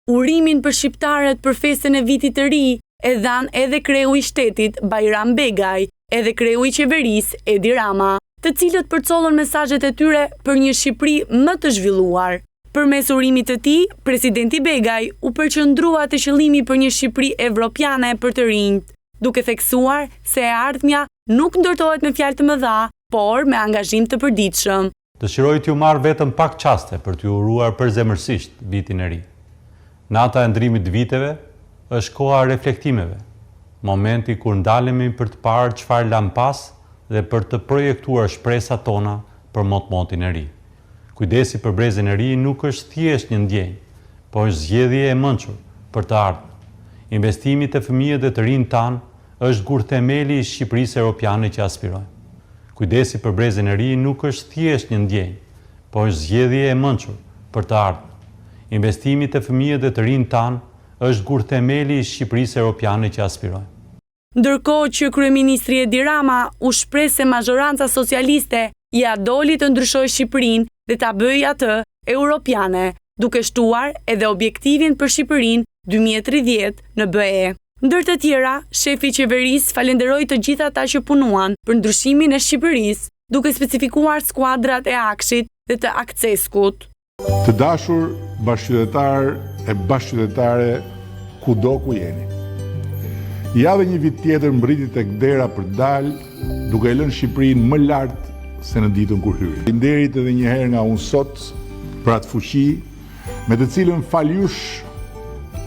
Urimin për shqiptarët për festën e vitit të ri e dhan edhe kreu i shtetit Bajram Begaj, edhe kreu i qeverisë Edi Rama, të cilët përcollën mesazhet e tyre për një Shqipëri më të zhvilluar. Përmes urimit të tij, presidenti Begaj u përqendrua te qëllimi për një Shqipëri evropiane për të rinjt, duke theksuar se e ardhmja nuk ndërtohet me fjalë të mëdha, por me angazhim të përditshëm. Dëshiroj t'ju marr vetëm pak çaste për t'ju uruar përzemërsisht vitin e ri. Nata e ndrimit viteve është koha e reflektimeve, momenti kur ndalemi për të parë çfarë lam pas dhe për të projektuar shpresat tona për motmotin e ri. Kujdesi për brezin e ri nuk është thjesht një ndjenjë, por është zgjedhje e mençur për të ardhmen. Investimi te fëmijët e të rinj tan është gur themeli i Shqipërisë europiane që aspirojmë. Kujdesi për brezin e ri nuk është thjesht një ndjenjë, por është zgjedhje e mençur për të ardhmen. Investimi te fëmijët e të rinj tan është gur themeli i Shqipërisë europiane që aspirojmë. Ndërkohë që kryeministri Edi Rama u shpreh se mazhoranca socialiste ja doli të ndryshojë Shqipërinë dhe ta bëjë atë europiane, duke shtuar edhe objektivin për Shqipërinë 2030 në BE. Ndër të tjera, shefi i qeverisë falenderoi të gjithë ata që punuan për ndryshimin e Shqipërisë, duke specifikuar skuadrat e Akshit dhe të Akceskut. Të dashur bashkëqytetar e bashkëqytetare kudo ku jeni. Ja dhe një vit tjetër mbriti tek dera për dalë, duke lënë Shqipërinë më lart se në ditën kur hyri. Faleminderit edhe një herë nga unë sot për atë fuqi me të cilën faljush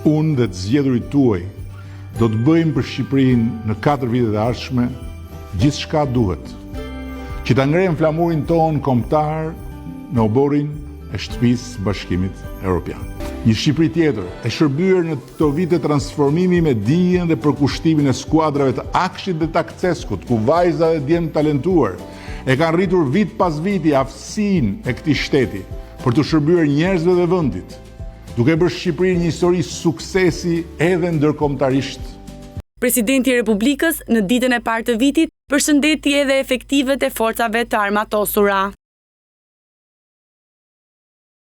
unë dhe të zgjedhurit tuaj do të bëjmë për Shqipërinë në 4 vitet e ardhshme gjithçka duhet që ta ngrejmë flamurin ton kombëtar në oborrin e shtëpisë Bashkimit Evropian. Një Shqipëri tjetër e shërbyer në këto vite transformimi me dijen dhe përkushtimin e skuadrave të Akshit dhe të Akceskut, ku vajza dhe djemt talentuar e kanë rritur vit pas viti aftësinë e këtij shteti për të shërbyer njerëzve dhe vendit, duke bërë Shqipërinë një histori suksesi edhe ndërkombëtarisht. Presidenti i Republikës në ditën e parë të vitit përshëndeti edhe efektivet e forcave të armatosura.